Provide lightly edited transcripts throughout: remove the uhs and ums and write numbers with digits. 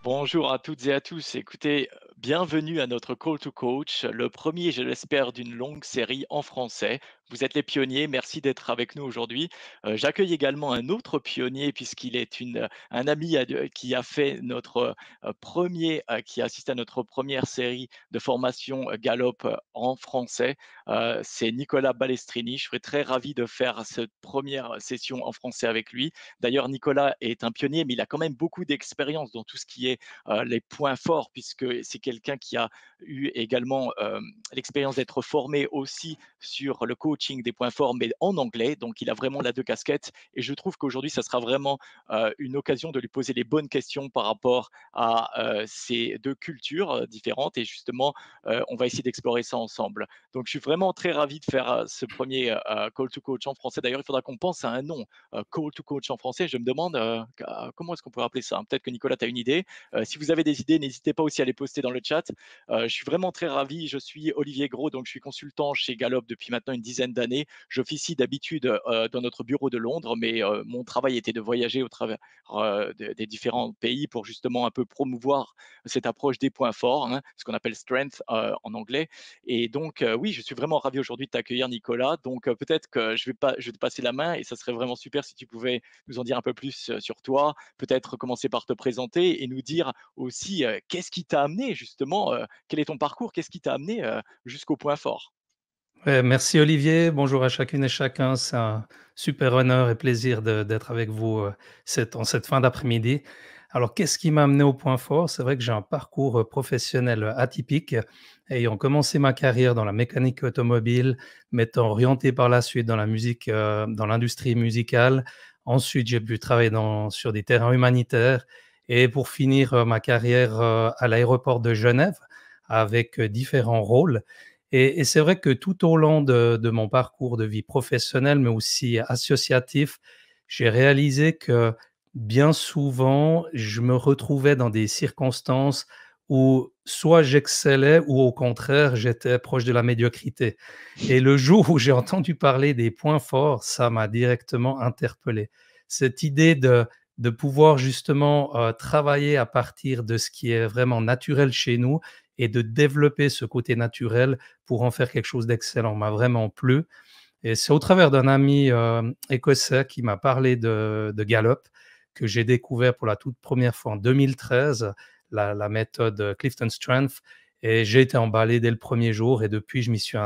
Bonjour à toutes et à tous. Écoutez, bienvenue à notre Call to Coach, le premier, je l'espère, d'une longue série en français. Vous êtes les pionniers, merci d'être avec nous aujourd'hui. J'accueille également un autre pionnier puisqu'il est un ami qui a fait qui a assisté à notre première série de formation Gallup en français. C'est Nicolas Balestrini. Je serais très ravi de faire cette première session en français avec lui. D'ailleurs, Nicolas est un pionnier, mais il a quand même beaucoup d'expérience dans tout ce qui est les points forts, puisque c'est quelqu'un qui a eu également l'expérience d'être formé aussi sur le coaching des points forts, mais en anglais. Donc, il a vraiment la deux casquettes. Et je trouve qu'aujourd'hui, ça sera vraiment une occasion de lui poser les bonnes questions par rapport à ces deux cultures différentes. Et justement, on va essayer d'explorer ça ensemble. Donc, je suis vraiment très ravi de faire ce premier Call to Coach en français. D'ailleurs, il faudra qu'on pense à un nom. Call to Coach en français. Je me demande comment est-ce qu'on pourrait appeler ça. Peut-être que Nicolas, tu as une idée. Si vous avez des idées, n'hésitez pas aussi à les poster dans le chat. Je suis vraiment très ravi. Je suis Olivier Gros, donc je suis consultant chez Gallup depuis maintenant une dizaine d'années. J'officie d'habitude dans notre bureau de Londres, mais mon travail était de voyager au travers des différents pays pour justement un peu promouvoir cette approche des points forts, hein, ce qu'on appelle strength en anglais. Et donc, oui, je suis vraiment ravi aujourd'hui de t'accueillir, Nicolas. Donc, peut-être que je vais te passer la main et ça serait vraiment super si tu pouvais nous en dire un peu plus sur toi, peut-être commencer par te présenter et nous dire aussi qu'est-ce qui t'a amené justement, quel est ton parcours, qu'est-ce qui t'a amené jusqu'au point fort. Ouais, merci Olivier, bonjour à chacune et chacun. C'est un super honneur et plaisir d'être avec vous en cette fin d'après-midi. Alors, qu'est-ce qui m'a amené au point fort? C'est vrai que j'ai un parcours professionnel atypique, ayant commencé ma carrière dans la mécanique automobile, m'étant orienté par la suite dans la musique, dans l'industrie musicale. Ensuite, j'ai pu travailler sur des terrains humanitaires et pour finir ma carrière à l'aéroport de Genève avec différents rôles. Et c'est vrai que tout au long de mon parcours de vie professionnelle, mais aussi associatif, j'ai réalisé que bien souvent, je me retrouvais dans des circonstances où soit j'excellais ou au contraire, j'étais proche de la médiocrité. Et le jour où j'ai entendu parler des points forts, ça m'a directement interpellé. Cette idée de pouvoir justement travailler à partir de ce qui est vraiment naturel chez nous et de développer ce côté naturel pour en faire quelque chose d'excellent m'a vraiment plu. Et c'est au travers d'un ami écossais qui m'a parlé de Gallup que j'ai découvert pour la toute première fois en 2013 la méthode Clifton Strength. Et j'ai été emballé dès le premier jour et depuis, je m'y suis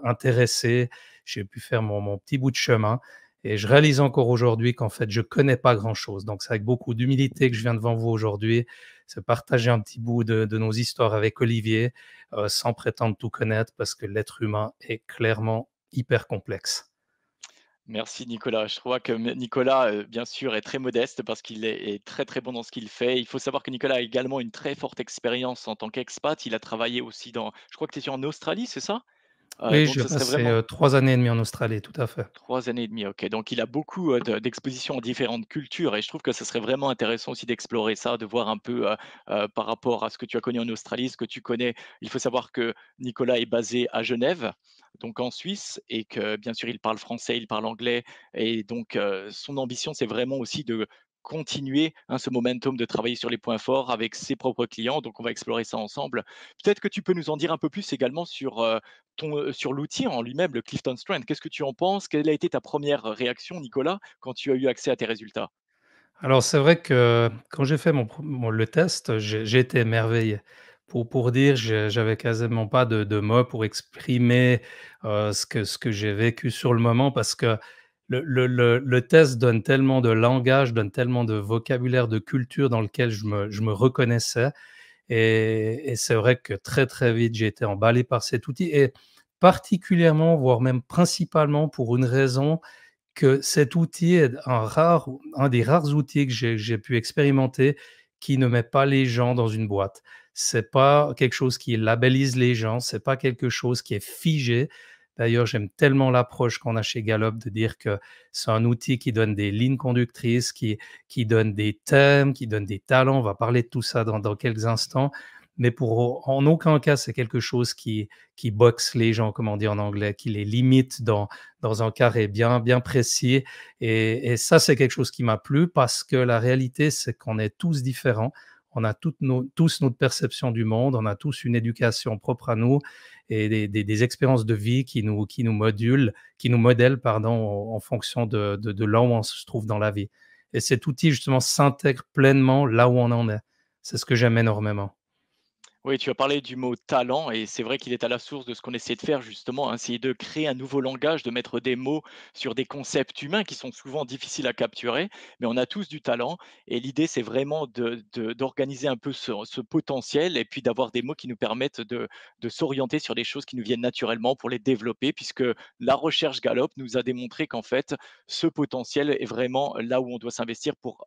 intéressé. J'ai pu faire mon petit bout de chemin. Et je réalise encore aujourd'hui qu'en fait, je ne connais pas grand-chose. Donc, c'est avec beaucoup d'humilité que je viens devant vous aujourd'hui. C'est partager un petit bout de nos histoires avec Olivier, sans prétendre tout connaître, parce que l'être humain est clairement hyper complexe. Merci Nicolas. Je crois que Nicolas, bien sûr, est très modeste parce qu'il est très, très bon dans ce qu'il fait. Il faut savoir que Nicolas a également une très forte expérience en tant qu'expat. Il a travaillé aussi je crois que tu es en Australie, c'est ça? Oui, Donc j'ai ce serait passé, vraiment 3 années et demie en Australie, tout à fait. 3 années et demie, OK. Donc il a beaucoup, d'expositions à différentes cultures et je trouve que ce serait vraiment intéressant aussi d'explorer ça, de voir un peu, par rapport à ce que tu as connu en Australie, ce que tu connais. Il faut savoir que Nicolas est basé à Genève, donc en Suisse et que bien sûr il parle français, il parle anglais et donc son ambition, c'est vraiment aussi de continuer, hein, ce momentum de travailler sur les points forts avec ses propres clients, donc on va explorer ça ensemble. Peut-être que tu peux nous en dire un peu plus également sur l'outil en lui-même, le Clifton Strength. Qu'est-ce que tu en penses? Quelle a été ta première réaction, Nicolas, quand tu as eu accès à tes résultats? Alors c'est vrai que quand j'ai fait le test, j'ai été émerveillé. Pour dire, j'avais quasiment pas de mots pour exprimer, ce que j'ai vécu sur le moment parce que le test donne tellement de langage, donne tellement de vocabulaire, de culture dans lequel je me reconnaissais et c'est vrai que très, très vite, j'ai été emballé par cet outil et particulièrement, voire même principalement pour une raison, que cet outil est un des rares outils que j'ai pu expérimenter qui ne met pas les gens dans une boîte. C'est pas quelque chose qui labellise les gens, c'est pas quelque chose qui est figé. D'ailleurs, j'aime tellement l'approche qu'on a chez Gallup de dire que c'est un outil qui donne des lignes conductrices, qui donne des thèmes, qui donne des talents. On va parler de tout ça dans quelques instants. mais en aucun cas, c'est quelque chose qui boxe les gens, comme on dit en anglais, qui les limite dans un carré bien précis. Et ça, c'est quelque chose qui m'a plu parce que la réalité, c'est qu'on est tous différents. On a tous notre perception du monde, on a tous une éducation propre à nous et des expériences de vie qui nous modèlent pardon, en fonction de là où on se trouve dans la vie. Et cet outil, justement, s'intègre pleinement là où on en est. C'est ce que j'aime énormément. Oui, tu as parlé du mot talent et c'est vrai qu'il est à la source de ce qu'on essaie de faire justement, hein, essayer de créer un nouveau langage, de mettre des mots sur des concepts humains qui sont souvent difficiles à capturer, mais on a tous du talent et l'idée c'est vraiment d'organiser un peu ce potentiel et puis d'avoir des mots qui nous permettent de s'orienter sur des choses qui nous viennent naturellement pour les développer puisque la recherche Gallup nous a démontré qu'en fait ce potentiel est vraiment là où on doit s'investir pour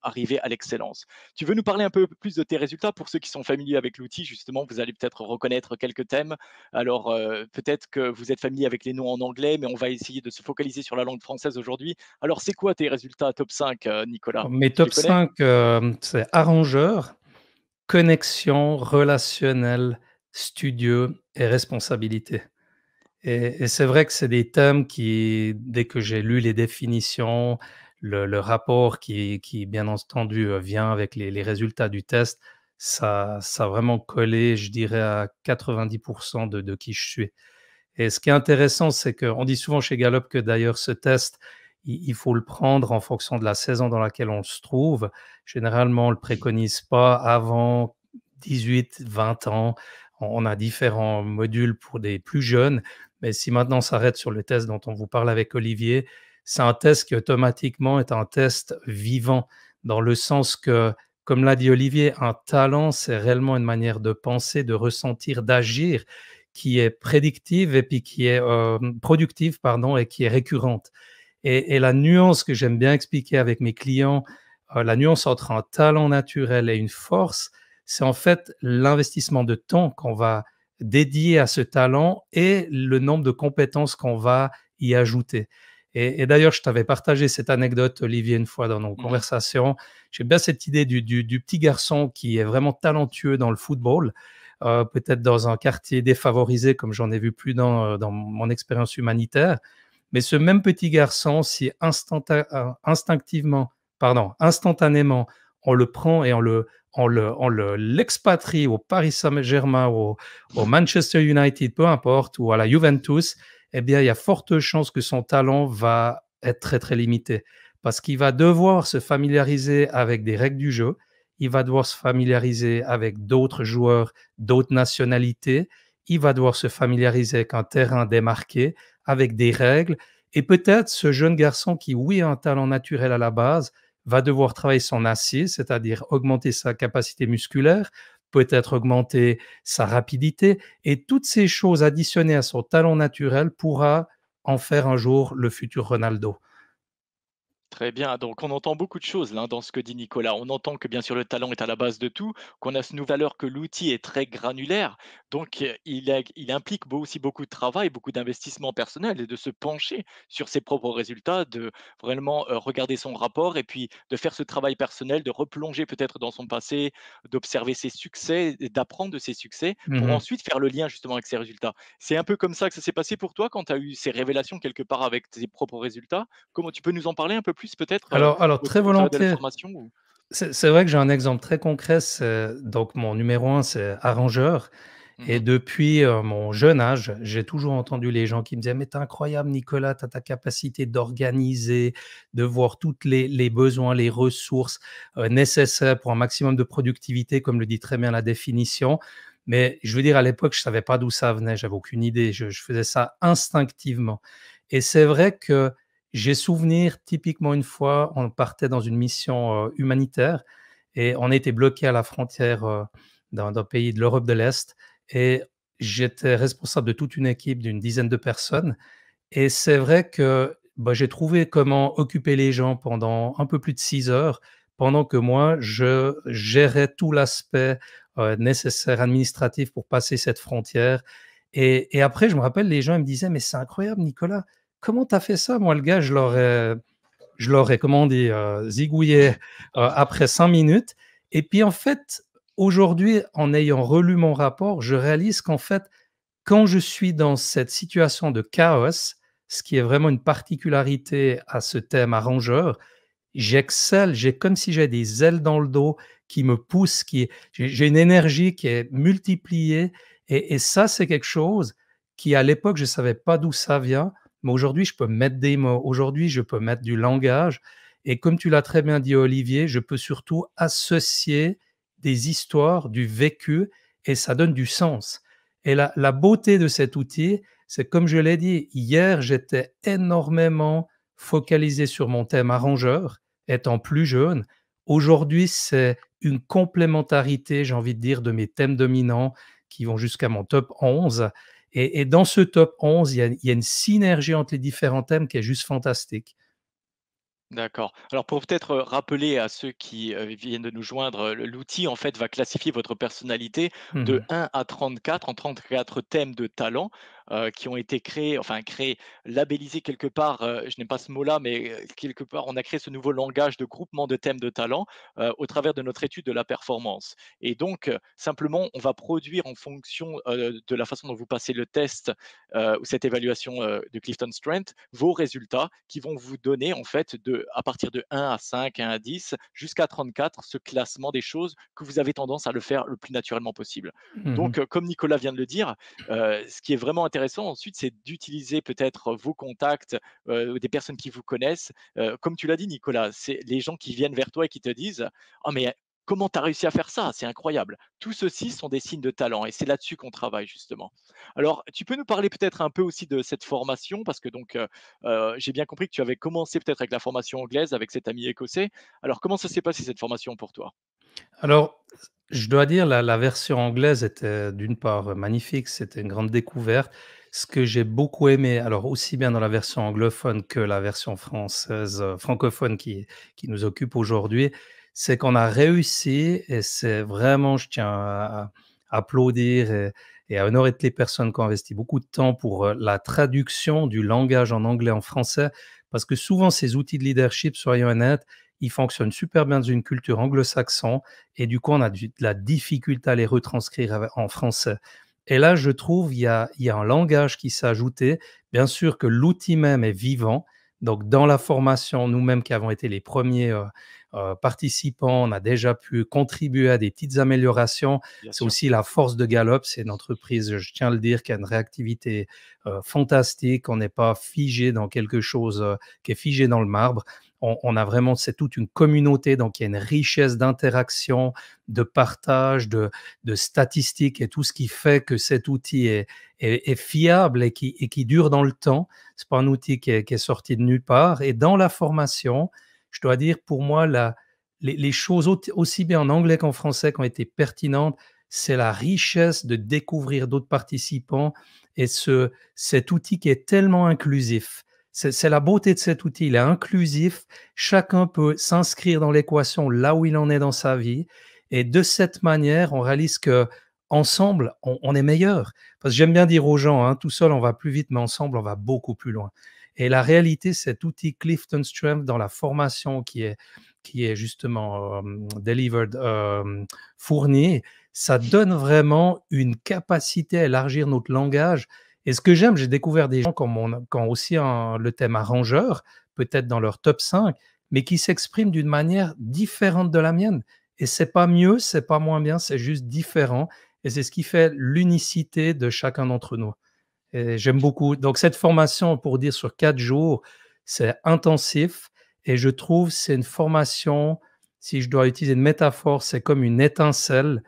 arriver à l'excellence. Tu veux nous parler un peu plus de tes résultats? Pour ceux qui sont familiers avec l'outil, justement, vous allez peut-être reconnaître quelques thèmes. Alors, peut-être que vous êtes familier avec les noms en anglais, mais on va essayer de se focaliser sur la langue française aujourd'hui. Alors, c'est quoi tes résultats top 5, Nicolas? Mes Tu les top connais? 5, c'est arrangeur, connexion, relationnel, studieux et responsabilité. Et c'est vrai que c'est des thèmes qui, dès que j'ai lu les définitions, le rapport qui bien entendu, vient avec les résultats du test, ça a vraiment collé, je dirais à 90 de qui je suis. Et ce qui est intéressant, c'est qu'on dit souvent chez Gallup que d'ailleurs ce test, il faut le prendre en fonction de la saison dans laquelle on se trouve. Généralement, on le préconise pas avant 18-20 ans. On a différents modules pour des plus jeunes, mais si maintenant on s'arrête sur le test dont on vous parle avec Olivier, c'est un test qui automatiquement est un test vivant, dans le sens que, comme l'a dit Olivier, un talent, c'est réellement une manière de penser, de ressentir, d'agir qui est prédictive et puis qui est productive, pardon, et qui est récurrente. Et la nuance que j'aime bien expliquer avec mes clients, la nuance entre un talent naturel et une force, c'est en fait l'investissement de temps qu'on va dédier à ce talent et le nombre de compétences qu'on va y ajouter. Et d'ailleurs, je t'avais partagé cette anecdote, Olivier, une fois dans nos Mmh. conversations. J'aime bien cette idée du petit garçon qui est vraiment talentueux dans le football, peut-être dans un quartier défavorisé, comme j'en ai vu plus dans mon expérience humanitaire. Mais ce même petit garçon, si instantanément, on le prend et l'expatrie au Paris Saint-Germain, au Manchester United, peu importe, ou à la Juventus, eh bien, il y a forte chance que son talent va être très, très limité. Parce qu'il va devoir se familiariser avec des règles du jeu, il va devoir se familiariser avec d'autres joueurs, d'autres nationalités, il va devoir se familiariser avec un terrain démarqué, avec des règles. Et peut-être ce jeune garçon qui, oui, a un talent naturel à la base, va devoir travailler son acier, c'est-à-dire augmenter sa capacité musculaire, peut-être augmenter sa rapidité. Et toutes ces choses additionnées à son talent naturel pourra en faire un jour le futur Ronaldo. Très bien, donc on entend beaucoup de choses là, dans ce que dit Nicolas. On entend que bien sûr le talent est à la base de tout, qu'on a ce nouveau valeur que l'outil est très granulaire, donc il implique aussi beaucoup de travail, beaucoup d'investissement personnel et de se pencher sur ses propres résultats, de vraiment regarder son rapport et puis de faire ce travail personnel, de replonger peut-être dans son passé, d'observer ses succès, et d'apprendre de ses succès pour Mmh. ensuite faire le lien justement avec ses résultats. C'est un peu comme ça que ça s'est passé pour toi quand tu as eu ces révélations quelque part avec tes propres résultats? Comment tu peux nous en parler un peu plus peut-être, Alors très au travers de volontiers. l'information ou? C'est vrai que j'ai un exemple très concret, c'est donc mon numéro un, c'est arrangeur. Et Mmh. depuis, mon jeune âge, j'ai toujours entendu les gens qui me disaient: «Mais tu incroyable Nicolas, tu as ta capacité d'organiser, de voir toutes les besoins, les ressources, nécessaires pour un maximum de productivité», comme le dit très bien la définition. Mais je veux dire, à l'époque, je savais pas d'où ça venait, j'avais aucune idée. Je faisais ça instinctivement. Et c'est vrai que j'ai souvenir, typiquement une fois, on partait dans une mission, humanitaire et on était bloqué à la frontière, d'un pays de l'Europe de l'Est et j'étais responsable de toute une équipe d'une dizaine de personnes et c'est vrai que, bah, j'ai trouvé comment occuper les gens pendant un peu plus de 6 heures, pendant que moi, je gérais tout l'aspect, nécessaire administratif pour passer cette frontière et après je me rappelle les gens ils me disaient: «Mais c'est incroyable Nicolas, comment tu as fait ça?» Moi le gars je l'aurais, comment on dit, zigouillé, après 5 minutes et puis en fait aujourd'hui, en ayant relu mon rapport, je réalise qu'en fait, quand je suis dans cette situation de chaos, ce qui est vraiment une particularité à ce thème arrangeur, j'excelle, j'ai comme si j'ai des ailes dans le dos qui me poussent, j'ai une énergie qui est multipliée et ça, c'est quelque chose qui, à l'époque, je ne savais pas d'où ça vient, mais aujourd'hui, je peux mettre des mots, aujourd'hui, je peux mettre du langage et comme tu l'as très bien dit, Olivier, je peux surtout associer des histoires, du vécu et ça donne du sens et la beauté de cet outil, c'est comme je l'ai dit, hier, j'étais énormément focalisé sur mon thème arrangeur étant plus jeune. Aujourd'hui, c'est une complémentarité, j'ai envie de dire, de mes thèmes dominants qui vont jusqu'à mon top 11. Et dans ce top 11, il y a une synergie entre les différents thèmes qui est juste fantastique. D'accord. Alors pour peut-être, rappeler à ceux qui, viennent de nous joindre, l'outil en fait va classifier votre personnalité de Mmh. 1 à 34 en 34 thèmes de talent, qui ont été créés, enfin créés, labellisés quelque part, je n'aime pas ce mot-là, mais, quelque part on a créé ce nouveau langage de groupement de thèmes de talent, au travers de notre étude de la performance et donc, simplement on va produire en fonction, de la façon dont vous passez le test, ou cette évaluation, de Clifton Strength, vos résultats qui vont vous donner en fait à partir de 1 à 5, 1 à 10, jusqu'à 34, ce classement des choses que vous avez tendance à le faire le plus naturellement possible. Mmh. Donc, comme Nicolas vient de le dire, ce qui est vraiment intéressant ensuite, c'est d'utiliser peut-être vos contacts, des personnes qui vous connaissent. Comme tu l'as dit Nicolas, c'est les gens qui viennent vers toi et qui te disent: «Oh mais comment tu as réussi à faire ça? C'est incroyable!» Tout ceci sont des signes de talent et c'est là-dessus qu'on travaille justement. Alors, tu peux nous parler peut-être un peu aussi de cette formation? Parce que donc, j'ai bien compris que tu avais commencé peut-être avec la formation anglaise avec cet ami écossais. Alors comment ça s'est passé cette formation pour toi? Alors, je dois dire la version anglaise était d'une part magnifique, c'était une grande découverte. Ce que j'ai beaucoup aimé, alors aussi bien dans la version anglophone que la version française, francophone qui nous occupe aujourd'hui, c'est qu'on a réussi et c'est vraiment je tiens à applaudir et à honorer toutes les personnes qui ont investi beaucoup de temps pour, la traduction du langage en anglais en français. Parce que souvent ces outils de leadership, soyons honnêtes, ils fonctionnent super bien dans une culture anglo-saxonne et du coup, on a de la difficulté à les retranscrire en français. Et là, je trouve, il y a un langage qui s'est ajouté. Bien sûr que l'outil même est vivant. Donc, dans la formation, nous-mêmes qui avons été les premiers participants, on a déjà pu contribuer à des petites améliorations. Bien C'est sûr. aussi la force de Gallup. C'est une entreprise, je tiens à le dire, qui a une réactivité fantastique. On n'est pas figé dans quelque chose qui est figé dans le marbre. On a vraiment, c'est toute une communauté, donc il y a une richesse d'interaction, de partage, de statistiques et tout ce qui fait que cet outil est fiable et qui dure dans le temps. C'est pas un outil qui est sorti de nulle part et dans la formation, je dois dire pour moi les choses aussi bien en anglais qu'en français qui ont été pertinentes, c'est la richesse de découvrir d'autres participants et cet outil qui est tellement inclusif. C'est la beauté de cet outil, il est inclusif, chacun peut s'inscrire dans l'équation là où il en est dans sa vie et de cette manière, on réalise qu'ensemble, on est meilleur. Parce que j'aime bien dire aux gens, hein, tout seul on va plus vite, mais ensemble on va beaucoup plus loin. Et la réalité, cet outil Clifton Strength dans la formation qui est justement delivered, fourni, ça donne vraiment une capacité à élargir notre langage et ce que j'aime, j'ai découvert des gens qui ont aussi le thème arrangeur, peut-être dans leur top 5, mais qui s'expriment d'une manière différente de la mienne. Et c'est pas mieux, c'est pas moins bien, c'est juste différent. Et c'est ce qui fait l'unicité de chacun d'entre nous. Et j'aime beaucoup. Donc, cette formation, pour dire sur 4 jours, c'est intensif. Et je trouve c'est une formation, si je dois utiliser une métaphore, c'est comme une étincelle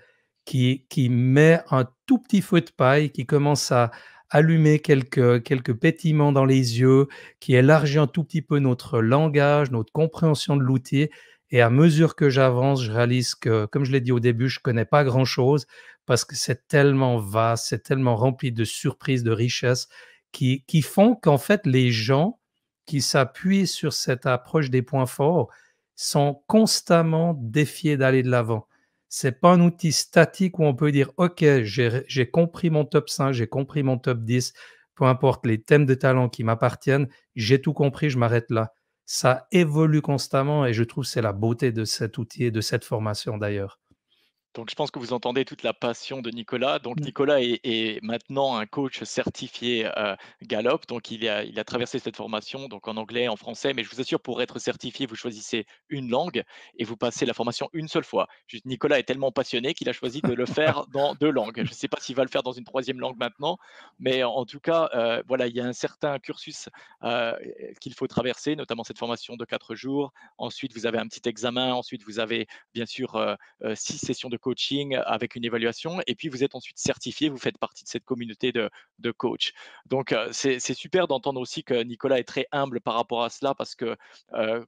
qui met un tout petit feu de paille, qui commence à allumer quelques pétillements dans les yeux, qui élargit un tout petit peu notre langage, notre compréhension de l'outil. Et à mesure que j'avance, je réalise que, comme je l'ai dit au début, je ne connais pas grand-chose parce que c'est tellement vaste, c'est tellement rempli de surprises, de richesses qui font qu'en fait, les gens qui s'appuient sur cette approche des points forts sont constamment défiés d'aller de l'avant. C'est pas un outil statique où on peut dire: «OK, j'ai compris mon top 5, j'ai compris mon top 10, peu importe les thèmes de talent qui m'appartiennent, j'ai tout compris, je m'arrête là». Ça évolue constamment et je trouve que c'est la beauté de cet outil et de cette formation d'ailleurs. Donc je pense que vous entendez toute la passion de Nicolas. Donc Mmh. Nicolas est maintenant un coach certifié, Gallup. Donc il a traversé cette formation, donc en anglais, en français, mais je vous assure, pour être certifié, vous choisissez une langue et vous passez la formation une seule fois. Juste Nicolas est tellement passionné qu'il a choisi de le faire dans 2 langues. Je ne sais pas s'il va le faire dans une troisième langue maintenant, mais en tout cas, voilà, il y a un certain cursus, heu, qu'il faut traverser, notamment cette formation de 4 jours. Ensuite, vous avez un petit examen. Ensuite, vous avez bien sûr, 6 sessions de coaching avec une évaluation et puis vous êtes ensuite certifié, vous faites partie de cette communauté de coachs. Donc, c'est super d'entendre aussi que Nicolas est très humble par rapport à cela parce que,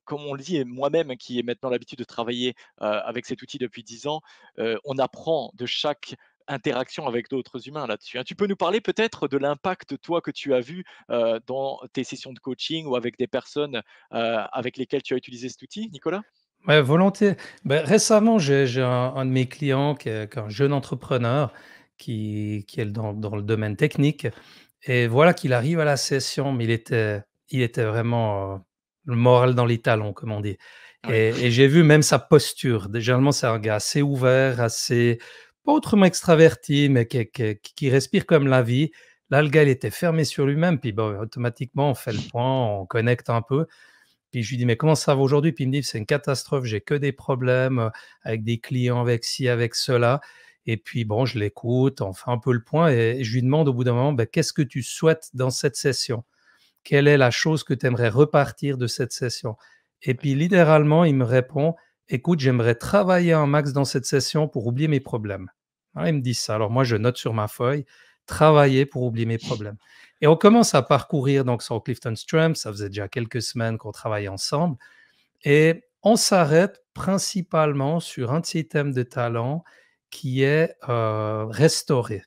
comme on le dit et moi-même qui ai maintenant l'habitude de travailler, avec cet outil depuis 10 ans, on apprend de chaque interaction avec d'autres humains là-dessus, hein. Tu peux nous parler peut-être de l'impact, toi, que tu as vu, dans tes sessions de coaching ou avec des personnes, avec lesquelles tu as utilisé cet outil, Nicolas? Ouais, volontiers. Récemment, j'ai un de mes clients qui est un jeune entrepreneur qui est dans le domaine technique et voilà qu'il arrive à la session, mais il était vraiment, le moral dans les talons, comme on dit Oui, et j'ai vu même sa posture. Généralement, c'est un gars assez ouvert, assez pas autrement extraverti, mais qui respire comme la vie. Là, le gars, il était fermé sur lui-même, puis bon, automatiquement, on fait le point, on connecte un peu. Puis je lui dis: «Mais comment ça va aujourd'hui?» Puis il me dit: «C'est une catastrophe, j'ai que des problèmes, avec des clients, avec ci, avec cela» et puis bon, je l'écoute, on fait un peu le point et je lui demande au bout d'un moment: «Qu'est-ce que tu souhaites dans cette session? Quelle est la chose que tu aimerais repartir de cette session?» Et puis d'accord. littéralement, il me répond: «Écoute, j'aimerais travailler un max dans cette session pour oublier mes problèmes». Voilà, il me dit ça. Alors moi, je note sur ma feuille: «Travailler pour oublier mes problèmes» et on commence à parcourir donc son Clifton Strengths. Ça faisait déjà quelques semaines qu'on travaillait ensemble et on s'arrête principalement sur un de ses thèmes de talent qui est, restaurer.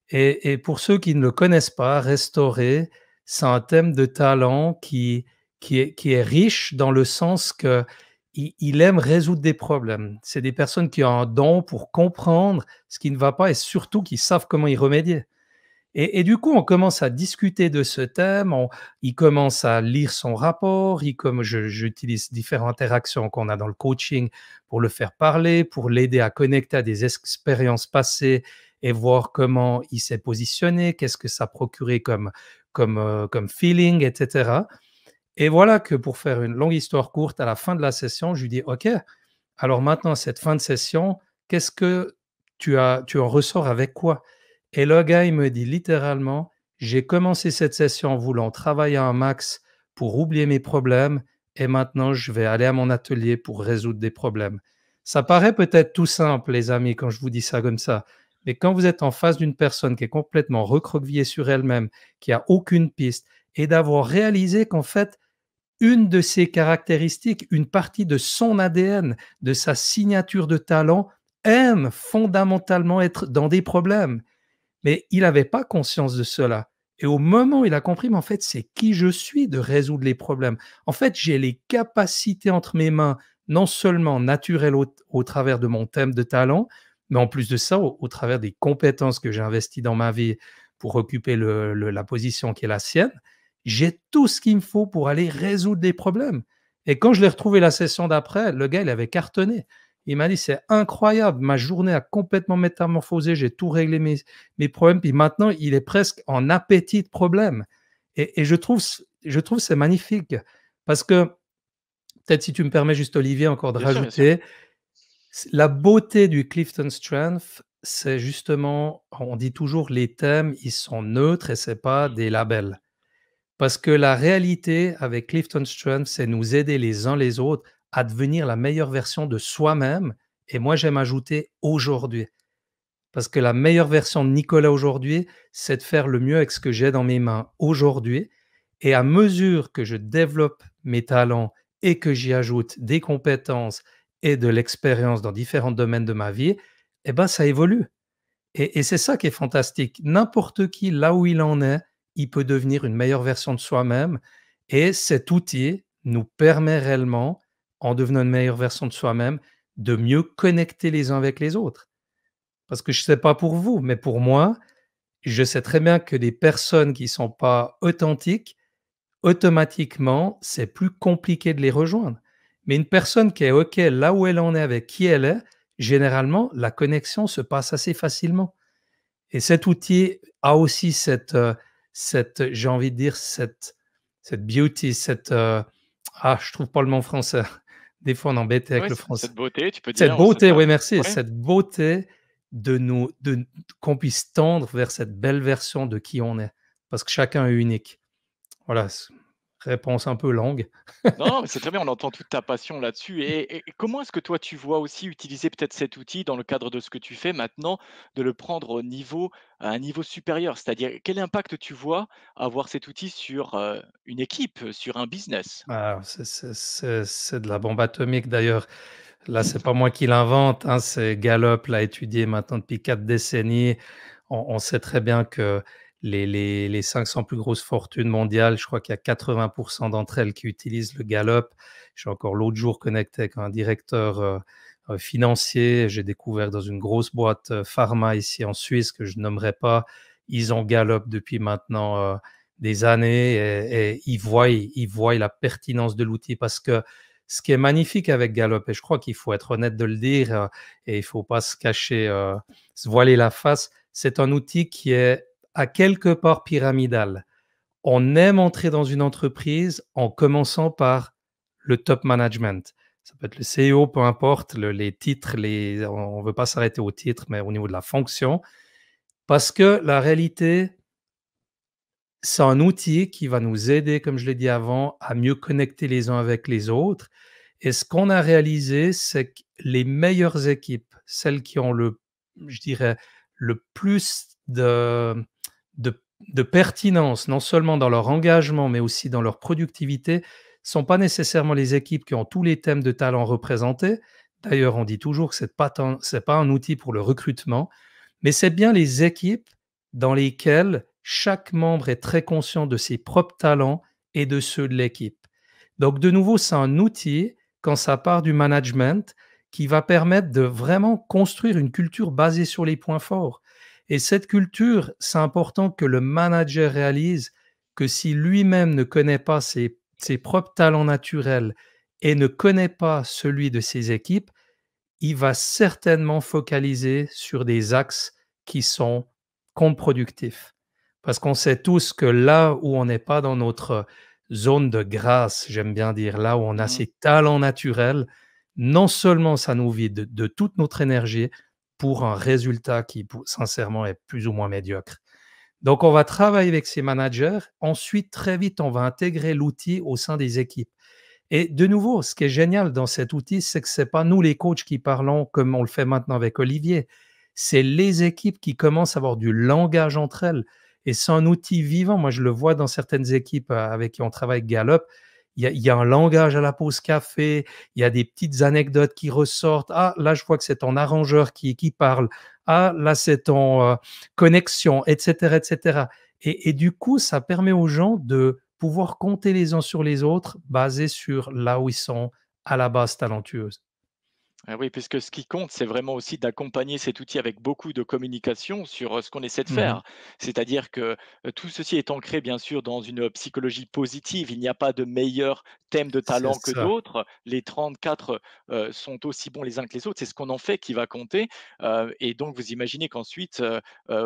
Et pour ceux qui ne le connaissent pas, restaurer, c'est un thème de talent qui est riche dans le sens qu'il il aime résoudre des problèmes. C'est des personnes qui ont un don pour comprendre ce qui ne va pas et surtout qui savent comment y remédier. Et du coup, on commence à discuter de ce thème, il commence à lire son rapport, comme j'utilise différentes interactions qu'on a dans le coaching pour le faire parler, pour l'aider à connecter à des expériences passées et voir comment il s'est positionné, qu'est-ce que ça procurait comme feeling, et cetera. Et voilà que pour faire une longue histoire courte, à la fin de la session, je lui dis: «OK, alors maintenant, cette fin de session, qu'est-ce que tu en ressors avec quoi?» Et le gars, il me dit littéralement: «J'ai commencé cette session en voulant travailler un max pour oublier mes problèmes et maintenant je vais aller à mon atelier pour résoudre des problèmes». Ça paraît peut-être tout simple, les amis, quand je vous dis ça comme ça, mais quand vous êtes en face d'une personne qui est complètement recroquevillée sur elle-même, qui a aucune piste et d'avoir réalisé qu'en fait, une de ses caractéristiques, une partie de son ADN, de sa signature de talent, aime fondamentalement être dans des problèmes. Mais il n'avait pas conscience de cela. Et au moment où il a compris, mais en fait, c'est qui je suis de résoudre les problèmes. En fait, j'ai les capacités entre mes mains, non seulement naturelles au travers de mon thème de talent, mais en plus de ça, au travers des compétences que j'ai investies dans ma vie pour occuper la position qui est la sienne. J'ai tout ce qu'il me faut pour aller résoudre des problèmes. Et quand je l'ai retrouvé la session d'après, le gars, il avait cartonné. Il m'a dit: «C'est incroyable, ma journée a complètement métamorphosé, j'ai tout réglé mes problèmes, puis maintenant il est presque en appétit de problèmes» et je trouve c'est magnifique parce que peut-être si tu me permets juste Olivier encore de Bien sûr, bien sûr. rajouter, la beauté du Clifton Strength, c'est justement on dit toujours les thèmes, ils sont neutres et c'est pas Mmh. des labels. Parce que la réalité avec Clifton Strength, c'est nous aider les uns les autres à devenir la meilleure version de soi-même et moi j'aime ajouter aujourd'hui. Parce que la meilleure version de Nicolas aujourd'hui, c'est de faire le mieux avec ce que j'ai dans mes mains aujourd'hui et à mesure que je développe mes talents et que j'y ajoute des compétences et de l'expérience dans différents domaines de ma vie, eh ben, ça évolue et c'est ça qui est fantastique. N'importe qui, là où il en est, il peut devenir une meilleure version de soi-même et cet outil nous permet réellement, en devenant une meilleure version de soi-même, de mieux connecter les uns avec les autres. Parce que je ne sais pas pour vous, mais pour moi, je sais très bien que des personnes qui ne sont pas authentiques, automatiquement, c'est plus compliqué de les rejoindre. Mais une personne qui est OK là où elle en est avec qui elle est, généralement, la connexion se passe assez facilement. Et cet outil a aussi j'ai envie de dire, cette beauty, je trouve pas le mot français. Des fois, on est embêté avec Ouais, le c français. cette beauté, tu peux Cette dire, ou beauté, cette, oui, merci, ouais. cette beauté de qu'on puisse tendre vers cette belle version de qui on est, parce que chacun est unique. Voilà, réponse un peu longue. Non, non, mais c'est très bien, on entend toute ta passion là-dessus et comment est-ce que toi tu vois aussi utiliser peut-être cet outil dans le cadre de ce que tu fais maintenant, de le prendre au niveau à un niveau supérieur? C'est-à-dire, quel impact tu vois avoir cet outil sur, une équipe, sur un business? Ah, c'est de la bombe atomique d'ailleurs. Là, c'est pas moi qui l'invente, hein, c'est Gallup l'a étudié maintenant depuis 4 décennies. On sait très bien que les 500 plus grosses fortunes mondiales, je crois qu'il y a 80 d'entre elles qui utilisent le Gallup. J'ai encore l'autre jour connecté avec un directeur, financier. J'ai découvert dans une grosse boîte, pharma ici en Suisse que je nommerai pas. Ils ont Gallup depuis maintenant, des années et ils voient la pertinence de l'outil parce que ce qui est magnifique avec Gallup, et je crois qu'il faut être honnête de le dire, et il faut pas se cacher, se voiler la face, c'est un outil qui est à quelque part pyramidal. On aime entrer dans une entreprise en commençant par le top management. Ça peut être le CEO, peu importe, les titres, on ne veut pas s'arrêter aux titres, mais au niveau de la fonction. Parce que la réalité, c'est un outil qui va nous aider, comme je l'ai dit avant, à mieux connecter les uns avec les autres. Et ce qu'on a réalisé, c'est que les meilleures équipes, celles qui ont je dirais, le plus de pertinence, non seulement dans leur engagement, mais aussi dans leur productivité, sont pas nécessairement les équipes qui ont tous les thèmes de talent représentés. D'ailleurs, on dit toujours que c'est pas un outil pour le recrutement, mais c'est bien les équipes dans lesquelles chaque membre est très conscient de ses propres talents et de ceux de l'équipe. Donc, de nouveau, c'est un outil, quand ça part du management, qui va permettre de vraiment construire une culture basée sur les points forts. Et cette culture, c'est important que le manager réalise que si lui-même ne connaît pas ses propres talents naturels et ne connaît pas celui de ses équipes, il va certainement focaliser sur des axes qui sont contre-productifs. Parce qu'on sait tous que là où on n'est pas dans notre zone de grâce, j'aime bien dire, là où on a Mmh. ces talents naturels, non seulement ça nous vide de toute notre énergie pour un résultat qui, sincèrement, est plus ou moins médiocre. Donc, on va travailler avec ces managers. Ensuite, très vite, on va intégrer l'outil au sein des équipes. Et de nouveau, ce qui est génial dans cet outil, c'est que c'est pas nous les coachs qui parlons comme on le fait maintenant avec Olivier. C'est les équipes qui commencent à avoir du langage entre elles. Et c'est un outil vivant. Moi, je le vois dans certaines équipes avec qui on travaille avec Gallup. Il y a un langage à la pause café. Il y a des petites anecdotes qui ressortent. Ah, là, je vois que c'est ton arrangeur qui parle. Ah, là, c'est ton connexion, etc., etc. Et du coup, ça permet aux gens de pouvoir compter les uns sur les autres, basés sur là où ils sont à la base talentueuses. Ah oui, puisque ce qui compte, c'est vraiment aussi d'accompagner cet outil avec beaucoup de communication sur ce qu'on essaie de Mmh. faire. C'est-à-dire que tout ceci est ancré, bien sûr, dans une psychologie positive. Il n'y a pas de meilleur thème de C'est talent que ça. d'autres. Les 34 sont aussi bons les uns que les autres. C'est ce qu'on en fait qui va compter. Et donc, vous imaginez qu'ensuite,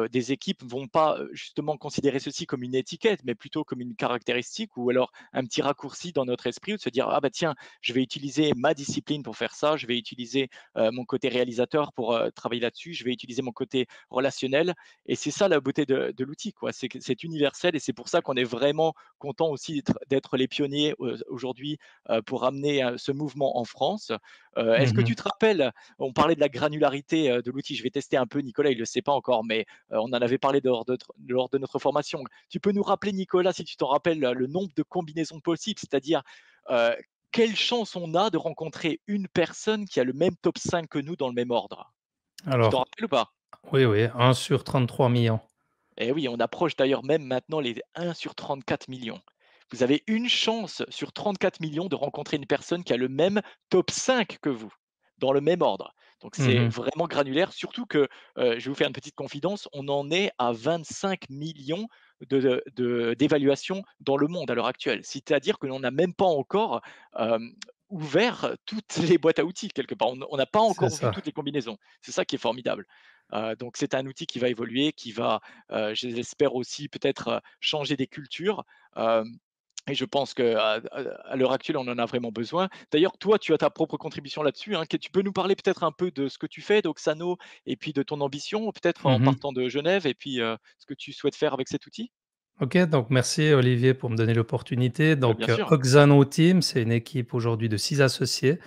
des équipes vont pas justement considérer ceci comme une étiquette, mais plutôt comme une caractéristique ou alors un petit raccourci dans notre esprit de se dire, ah bah tiens, je vais utiliser ma discipline pour faire ça, je vais utiliser mon côté réalisateur pour travailler là-dessus, je vais utiliser mon côté relationnel. Et c'est ça la beauté de l'outil, quoi. C'est que c'est universel et c'est pour ça qu'on est vraiment content aussi d'être les pionniers aujourd'hui pour amener ce mouvement en France. Est-ce que Mmh. tu te rappelles, on parlait de la granularité de l'outil, je vais tester un peu, Nicolas, il ne le sait pas encore, mais on en avait parlé lors de notre formation. Tu peux nous rappeler, Nicolas, si tu t'en rappelles, le nombre de combinaisons possibles, c'est-à-dire euh, quelle chance on a de rencontrer une personne qui a le même top 5 que nous dans le même ordre? Tu t'en Alors, rappelles ou pas? oui, oui, 1 sur 33 millions. Eh oui, on approche d'ailleurs même maintenant les 1 sur 34 millions. Vous avez une chance sur 34 millions de rencontrer une personne qui a le même top 5 que vous, dans le même ordre. Donc c'est Mmh. vraiment granulaire, surtout que, je vais vous faire une petite confidence, on en est à 25 millions d'évaluations dans le monde à l'heure actuelle. C'est-à-dire que l'on n'a même pas encore, ouvert toutes les boîtes à outils quelque part. On n'a pas c'est encore vu ça. toutes les combinaisons. C'est ça qui est formidable. Donc c'est un outil qui va évoluer, qui va, je l'espère aussi peut-être, changer des cultures, hem et je pense qu'à l'heure actuelle, on en a vraiment besoin. D'ailleurs, toi, tu as ta propre contribution là-dessus, hein, que tu peux nous parler peut-être un peu de ce que tu fais d'Oxano et puis de ton ambition, peut-être en Mmh. partant de Genève et puis, ce que tu souhaites faire avec cet outil? OK, donc merci Olivier pour me donner l'opportunité. Bien Donc, sûr. Oxano Team, c'est une équipe aujourd'hui de 6 associés.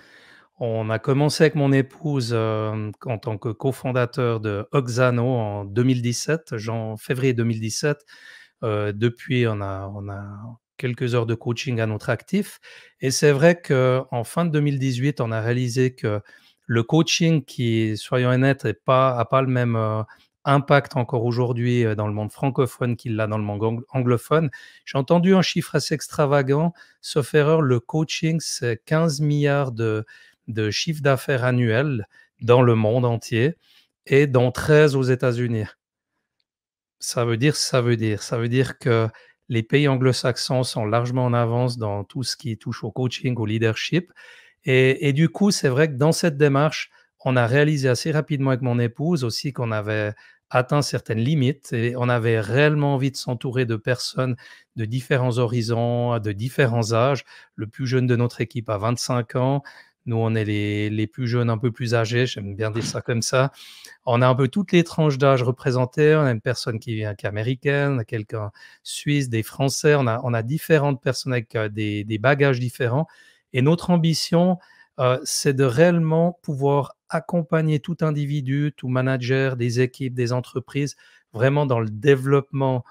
On a commencé avec mon épouse, en tant que cofondateur de Oxano en 2017, février 2017. Depuis, on a quelques heures de coaching à notre actif et c'est vrai qu'en fin de 2018, on a réalisé que le coaching qui, soyons honnêtes, est pas a pas le même, impact encore aujourd'hui, dans le monde francophone qu'il l'a dans le monde anglophone. J'ai entendu un chiffre assez extravagant, sauf erreur, le coaching, c'est 15 000 000 de chiffre d'affaires annuel dans le monde entier et dont 13 aux États-Unis. Ça veut dire que les pays anglo-saxons sont largement en avance dans tout ce qui touche au coaching, au leadership et du coup, c'est vrai que dans cette démarche, on a réalisé assez rapidement avec mon épouse aussi qu'on avait atteint certaines limites et on avait réellement envie de s'entourer de personnes de différents horizons, de différents âges. Le plus jeune de notre équipe a 25 ans. Nous, on est les plus jeunes, un peu plus âgés, j'aime bien dire ça comme ça. On a un peu toutes les tranches d'âge représentées. On a une personne qui est américaine, on a quelqu'un suisse, des Français. On a différentes personnes avec des bagages différents. Et notre ambition, c'est de réellement pouvoir accompagner tout individu, tout manager, des équipes, des entreprises, vraiment dans le développement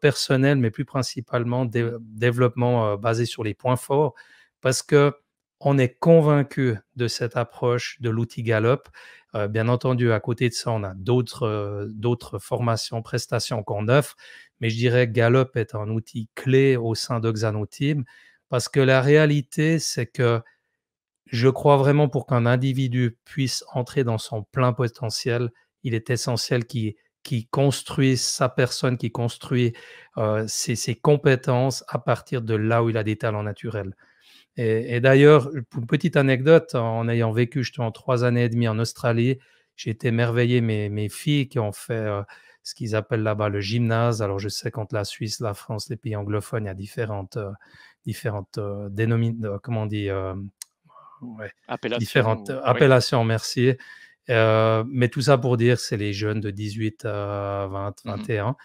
personnel, mais plus principalement Mmh. développement basé sur les points forts, parce que on est convaincu de cette approche de l'outil Gallup. Bien entendu, à côté de ça, on a d'autres formations, prestations qu'on offre, mais je dirais que Gallup est un outil clé au sein d'Oxano Team parce que la réalité, c'est que je crois vraiment pour qu'un individu puisse entrer dans son plein potentiel, il est essentiel qu'il construise sa personne, qu'il construise, ses compétences à partir de là où il a des talents naturels. Et d'ailleurs, pour une petite anecdote, en ayant vécu justement 3 années et demie en Australie, j'ai été émerveillé, mes filles qui ont fait, ce qu'ils appellent là-bas le gymnase. Alors je sais qu'entre la Suisse, la France, les pays anglophones, il y a comment on dit? Ouais, Appellation différentes ou oui. appellations, merci. Mais tout ça pour dire, c'est les jeunes de 18 à 20, Mmh. 21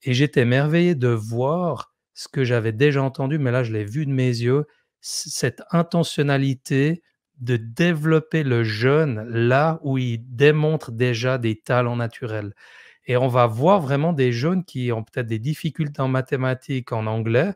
et j'étais émerveillé de voir ce que j'avais déjà entendu, mais là, je l'ai vu de mes yeux, cette intentionnalité de développer le jeune là où il démontre déjà des talents naturels et on va voir vraiment des jeunes qui ont peut-être des difficultés en mathématiques, en anglais,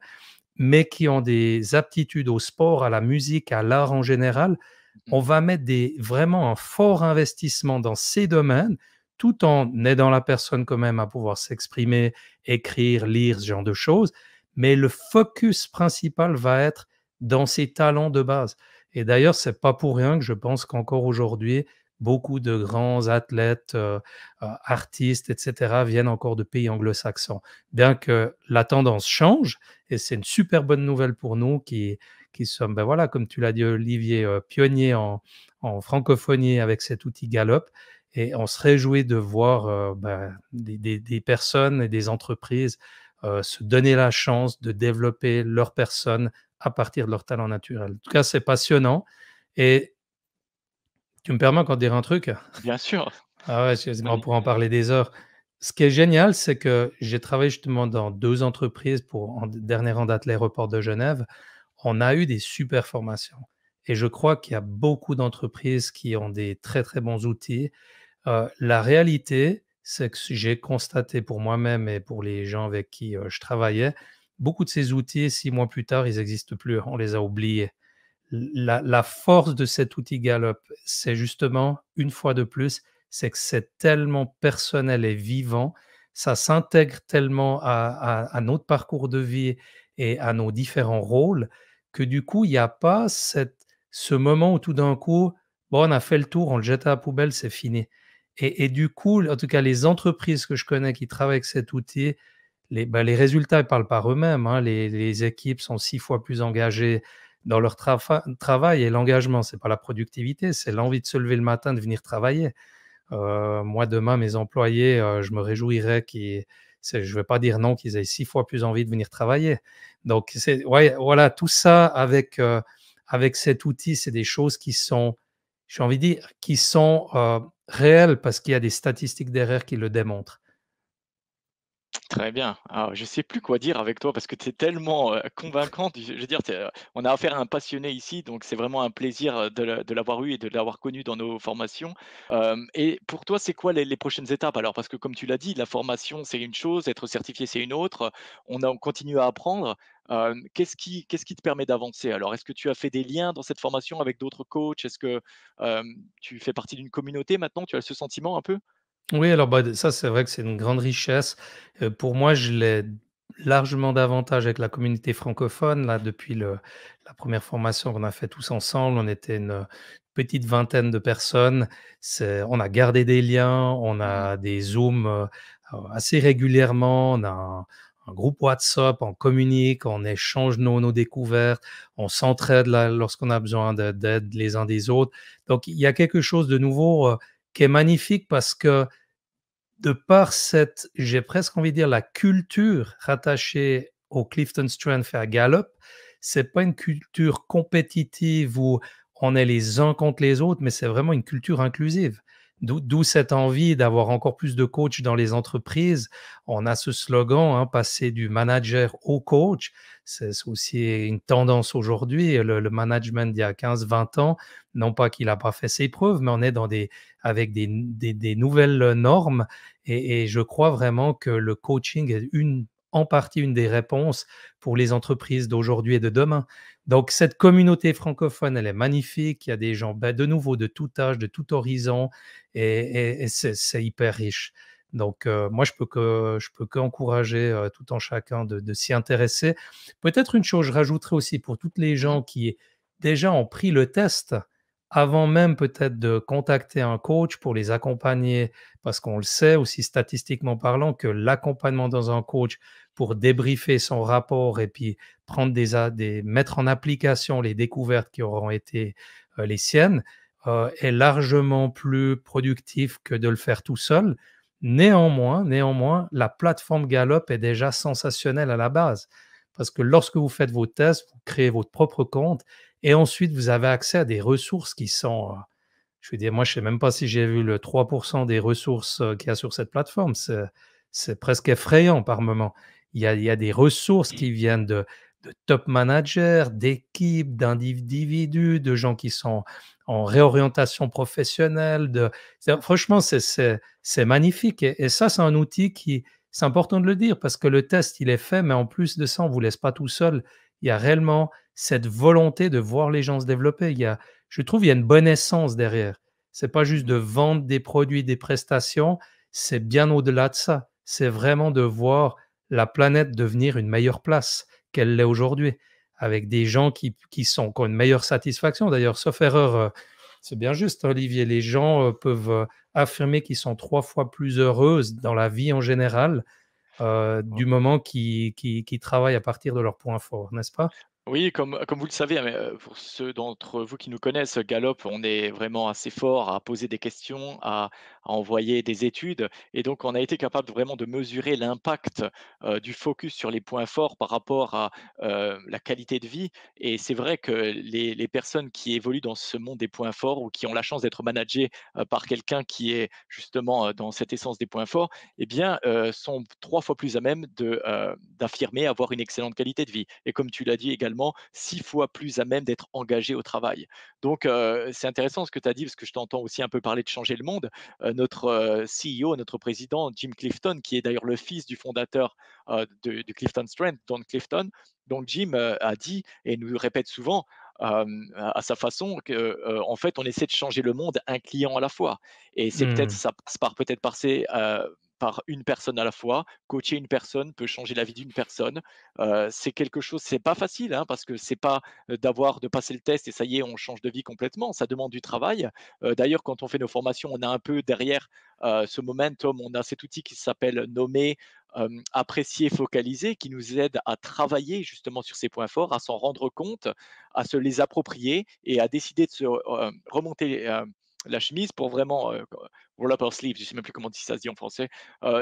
mais qui ont des aptitudes au sport, à la musique, à l'art en général. Mmh. On va mettre vraiment un fort investissement dans ces domaines, tout en aidant la personne quand même à pouvoir s'exprimer, écrire, lire, ce genre de choses. Mais le focus principal va être dans ses talents de base. Et d'ailleurs, c'est pas pour rien que je pense qu'encore aujourd'hui, beaucoup de grands athlètes, artistes, etc., viennent encore de pays anglo-saxons. Bien que la tendance change, et c'est une super bonne nouvelle pour nous qui sommes, ben voilà, comme tu l'as dit Olivier, pionniers en francophonie avec cet outil Gallup et on se réjouit de voir, des personnes et des entreprises, se donner la chance de développer leur personne à partir de leur talent naturel. En tout cas, c'est passionnant et tu me permets encore de dire un truc? Bien sûr. Ah ouais, excuse on Vas-y. pourrait en parler des heures. Ce qui est génial, c'est que j'ai travaillé justement dans 2 entreprises pour en dernier en date l'aéroport de Genève. On a eu des super formations et je crois qu'il y a beaucoup d'entreprises qui ont des très, très bons outils. La réalité, c'est que j'ai constaté pour moi-même et pour les gens avec qui, je travaillais, beaucoup de ces outils, 6 mois plus tard, ils n'existent plus, on les a oubliés. La force de cet outil Gallup, c'est justement, une fois de plus, c'est que c'est tellement personnel et vivant, ça s'intègre tellement à notre parcours de vie et à nos différents rôles que du coup, il y a pas ce moment où tout d'un coup, bon, on a fait le tour, on le jette à la poubelle, c'est fini et du coup, en tout cas, les entreprises que je connais qui travaillent avec cet outil, les résultats, ils parlent par eux-mêmes, hein. Les équipes sont 6 fois plus engagées, dans leur travail et l'engagement. C'est pas la productivité, c'est l'envie de se lever le matin, de venir travailler. Moi, demain, mes employés, je me réjouirais je ne vais pas dire non, qu'ils aient 6 fois plus envie de venir travailler. Donc ouais, voilà, tout ça avec cet outil, c'est des choses qui sont, j'ai envie de dire, qui sont, réelles parce qu'il y a des statistiques derrière qui le démontrent. Très bien. Alors, je sais plus quoi dire avec toi parce que tu es tellement, convaincante. Je veux dire, on a affaire à un passionné ici, donc c'est vraiment un plaisir, de l'avoir eu et de l'avoir connu dans nos formations. Et pour toi, c'est quoi les prochaines étapes alors? Parce que comme tu l'as dit, la formation, c'est une chose, être certifié, c'est une autre. On continue à apprendre. Qu'est-ce qui te permet d'avancer alors? Est-ce que tu as fait des liens dans cette formation avec d'autres coachs? Est-ce que, tu fais partie d'une communauté maintenant? Tu as ce sentiment un peu? Oui, alors, bah, ça, c'est vrai que c'est une grande richesse. Pour moi, je l'ai largement davantage avec la communauté francophone. Là, depuis la première formation qu'on a fait tous ensemble, on était une petite vingtaine de personnes. On a gardé des liens, on Mmh. a des Zooms, assez régulièrement, on a un groupe WhatsApp, on communique, on échange nos découvertes, on s'entraide là lorsqu'on a besoin d'aide les uns des autres. Donc il y a quelque chose de nouveau, qui est magnifique parce que de par cette, j'ai presque envie de dire, la culture rattachée au Clifton Strength et à Gallup, c'est pas une culture compétitive où on est les uns contre les autres, mais c'est vraiment une culture inclusive. D'où cette envie d'avoir encore plus de coachs dans les entreprises. On a ce slogan, hein, passer du manager au coach. C'est aussi une tendance aujourd'hui. Le management d'il y a 15-20 ans, non pas qu'il n'a pas fait ses preuves, mais on est avec des nouvelles normes et je crois vraiment que le coaching est en partie une des réponses pour les entreprises d'aujourd'hui et de demain. Donc cette communauté francophone, elle est magnifique. Il y a des gens, de nouveau, de tout âge, de tout horizon et c'est hyper riche. Donc moi, je peux qu'encourager, tout en chacun de s'y intéresser. Peut-être une chose, je rajouterais aussi pour toutes les Mmh. gens qui déjà ont pris le test avant même peut-être de contacter un coach pour les accompagner, parce qu'on le sait aussi statistiquement parlant que l'accompagnement dans un coach pour débriefer son rapport et puis prendre mettre en application les découvertes qui auront été, les siennes, est largement plus productif que de le faire tout seul. Néanmoins, la plateforme Gallup est déjà sensationnelle à la base. Parce que lorsque vous faites vos tests, vous créez votre propre compte et ensuite vous avez accès à des ressources qui sont, je veux dire, moi, je sais même pas si j'ai vu le 3 des ressources, qu'il y a sur cette plateforme. C'est presque effrayant par moment. Il y a des ressources qui viennent de top managers, d'équipes, d'individus, de gens qui sont en réorientation professionnelle, franchement, c'est magnifique et ça, c'est un outil qui, c'est important de le dire parce que le test, il est fait, mais en plus de ça, on vous laisse pas tout seul. Il y a réellement cette volonté de voir les gens se développer. Je trouve il y a une bonne essence derrière. C'est pas juste de vendre des produits, des prestations, c'est bien au-delà de ça. C'est vraiment de voir la planète devenir une meilleure place qu'elle l'est aujourd'hui, avec des gens qui ont une meilleure satisfaction. D'ailleurs, sauf erreur, c'est bien juste, hein, Olivier, les gens, peuvent, affirmer qu'ils sont 3 fois plus heureuses dans la vie en général, du moment qu'ils travaillent à partir de leurs points forts, n'est-ce pas? Oui, comme vous le savez, hein, mais, pour ceux d'entre vous qui nous connaissent, Gallup, on est vraiment assez fort à poser des questions, à envoyer des études et donc on a été capable vraiment de mesurer l'impact, du focus sur les points forts par rapport à, la qualité de vie et c'est vrai que les personnes qui évoluent dans ce monde des points forts ou qui ont la chance d'être managées, par quelqu'un qui est justement, dans cette essence des points forts eh bien, sont 3 fois plus à même d'affirmer avoir une excellente qualité de vie et comme tu l'as dit également, 6 fois plus à même d'être engagé au travail. Donc, c'est intéressant ce que tu as dit parce que je t'entends aussi un peu parler de changer le monde. Notre, CEO, notre président Jim Clifton, qui est d'ailleurs le fils du fondateur, du Clifton Strength, Don Clifton. Donc Jim, a dit et nous le répète souvent, à sa façon que, en fait, on essaie de changer le monde un client à la fois et c'est peut-être Mmh. ça passe par peut-être par une personne à la fois. Coacher une personne peut changer la vie d'une personne. C'est quelque chose c'est pas facile, hein, parce que c'est pas, de passer le test et ça y est, on change de vie complètement. Ça demande du travail. D'ailleurs, quand on fait nos formations, on a un peu derrière, ce momentum, on a cet outil qui s'appelle nommer, appréciés, focalisés, qui nous aident à travailler justement sur ces points forts, à s'en rendre compte, à se les approprier et à décider de se, remonter, la chemise pour vraiment, roll up our sleeves, je ne sais même plus comment ça se dit en français,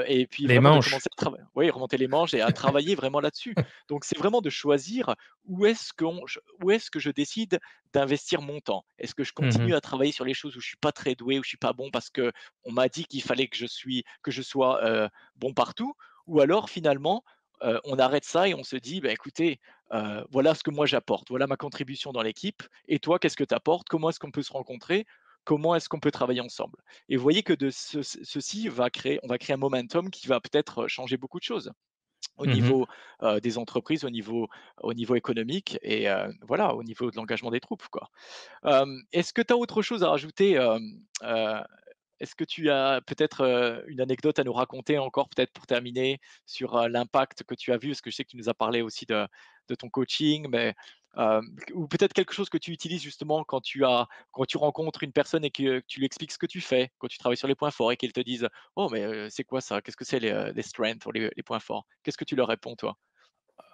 et puis Les vraiment de manches. commencer à travailler, oui, remonter les manches et à travailler vraiment là-dessus. Donc c'est vraiment de choisir où est-ce que je décide d'investir mon temps? Est-ce que je Mmh. continue à travailler sur les choses où je suis pas très doué, où je suis pas bon parce que on m'a dit qu'il fallait que je sois, bon partout? Ou alors finalement, on arrête ça et on se dit: «Bah, écoutez, voilà ce que moi j'apporte, voilà ma contribution dans l'équipe et toi qu'est-ce que tu apportes? Comment est-ce qu'on peut se rencontrer? Comment est-ce qu'on peut travailler ensemble?» Et vous voyez que de ceci on va créer un momentum qui va peut-être, changer beaucoup de choses au Mmh. niveau, des entreprises, au niveau économique et voilà, au niveau de l'engagement des troupes, quoi. Est-ce que tu as autre chose à rajouter, est-ce que tu as peut-être, une anecdote à nous raconter encore, peut-être pour terminer, sur, l'impact que tu as vu? Parce que je sais que tu nous as parlé aussi de ton coaching, mais, ou peut-être quelque chose que tu utilises justement quand tu rencontres une personne et que tu lui expliques ce que tu fais, quand tu travailles sur les points forts et qu'ils te disent: «Oh mais, c'est quoi ça? Qu'est-ce que c'est les strengths ou les points forts?» Qu'est-ce que tu leur réponds toi?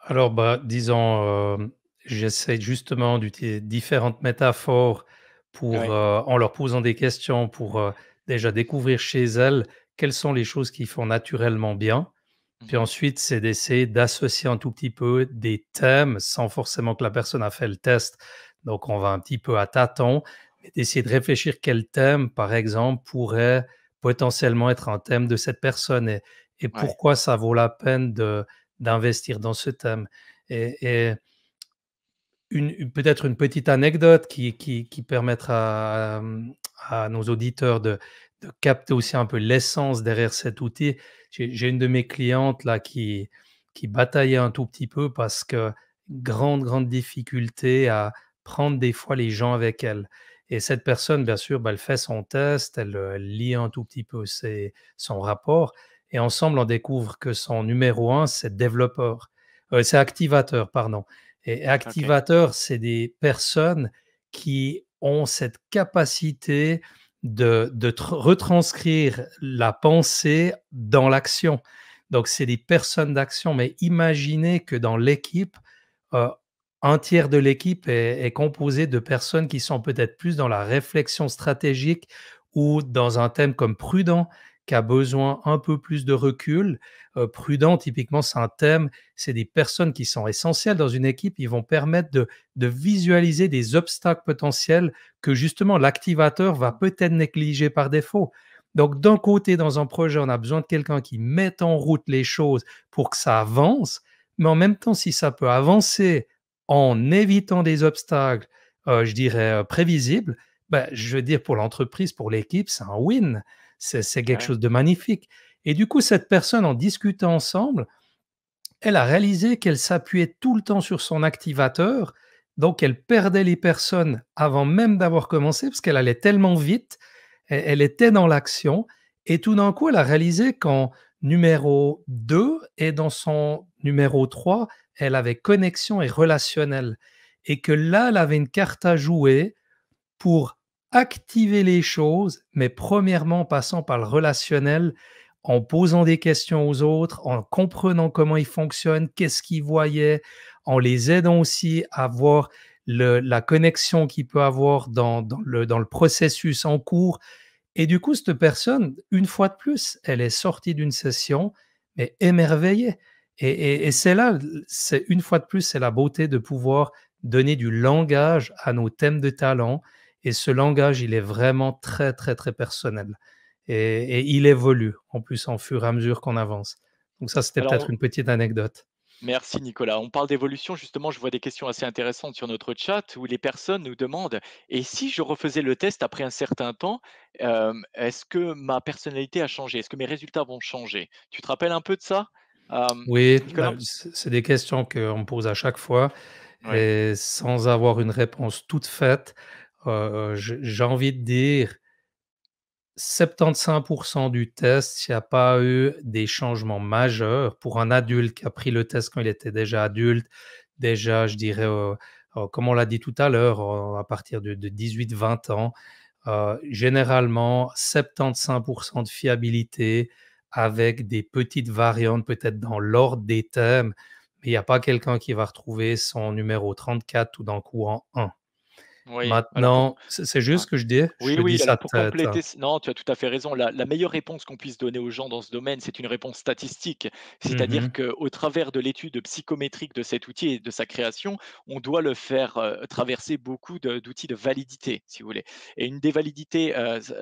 Alors, bah, disons, j'essaie justement d'utiliser différentes métaphores pour, Ouais. en leur posant des questions pour, déjà découvrir chez elles quelles sont les choses qu'ils font naturellement bien. Puis Mmh. ensuite, c'est d'essayer d'associer un tout petit peu des thèmes sans forcément que la personne a fait le test. Donc, on va un petit peu à tâtons, mais d'essayer de réfléchir quel thème, par exemple, pourrait potentiellement être un thème de cette personne et Ouais. pourquoi ça vaut la peine d'investir dans ce thème. Et peut-être une petite anecdote qui permettra à nos auditeurs de capter aussi un peu l'essence derrière cet outil. J'ai une de mes clientes là qui bataillait un tout petit peu parce que grande difficulté à prendre des fois les gens avec elle. Et cette personne, bien sûr, bah, elle fait son test, elle lit un tout petit peu son rapport et ensemble, on découvre que son numéro un, c'est développeur, c'est activateur, pardon. Et OK. activateurs, c'est des personnes qui ont cette capacité de retranscrire la pensée dans l'action. Donc, c'est des personnes d'action. Mais imaginez que dans l'équipe, heu, un tiers de l'équipe est composé de personnes qui sont peut-être plus dans la réflexion stratégique ou dans un thème comme prudent, qui a besoin un peu plus de recul. Prudent, typiquement, c'est un thème, c'est des personnes qui sont essentielles dans une équipe. Ils vont permettre de visualiser des obstacles potentiels que justement l'activateur va peut-être négliger par défaut. Donc, d'un côté, dans un projet, on a besoin de quelqu'un qui mette en route les choses pour que ça avance, mais en même temps, si ça peut avancer en évitant des obstacles, je dirais, prévisibles, bah, je veux dire pour l'entreprise, pour l'équipe, c'est un win. C'est quelque Ouais. chose de magnifique et du coup, cette personne, en discutant ensemble, elle a réalisé qu'elle s'appuyait tout le temps sur son activateur, donc elle perdait les personnes avant même d'avoir commencé parce qu'elle allait tellement vite, elle était dans l'action et tout d'un coup, elle a réalisé qu'en numéro 2 et dans son numéro 3, elle avait connexion et relationnel et que là, elle avait une carte à jouer pour activer les choses, mais premièrement en passant par le relationnel, en posant des questions aux autres, en comprenant comment ils fonctionnent, qu'est-ce qu'ils voyaient, en les aidant aussi à voir la connexion qu'il peut avoir dans le processus en cours. Et du coup, cette personne, une fois de plus, elle est sortie d'une session, mais émerveillée. Et c'est là, c'est une fois de plus, c'est la beauté de pouvoir donner du langage à nos thèmes de talent. Et ce langage, il est vraiment très personnel. Et il évolue en plus en fur et à mesure qu'on avance. Donc ça, c'était peut-être Alors une petite anecdote. merci Nicolas. On parle d'évolution, justement, je vois des questions assez intéressantes sur notre chat où les personnes nous demandent: «Et si je refaisais le test après un certain temps, est-ce que ma personnalité a changé? Est-ce que mes résultats vont changer?» Tu te rappelles un peu de ça, Oui, bah, Nicolas? c'est des questions qu'on me pose à chaque fois Oui, et sans avoir une réponse toute faite, j'ai envie de dire 75 du test, il y a pas eu des changements majeurs pour un adulte qui a pris le test quand il était déjà adulte, déjà je dirais, comme on l'a dit tout à l'heure, à partir de 18-20 ans, généralement 75 de fiabilité, avec des petites variantes peut-être dans l'ordre des thèmes, mais il y a pas quelqu'un qui va retrouver son numéro 34 tout d'un coup en 1. Oui, alors pour Maintenant, c'est ouais. juste ce que je dis? Oui, Je dis oui, ça alors de pour tête, compléter hein. c non, tu as tout à fait raison. La meilleure réponse qu'on puisse donner aux gens dans ce domaine, c'est une réponse statistique. C'est-à-dire Mmh. qu'au travers de l'étude psychométrique de cet outil et de sa création, on doit le faire, traverser beaucoup d'outils de validité, si vous voulez. Et une des validités,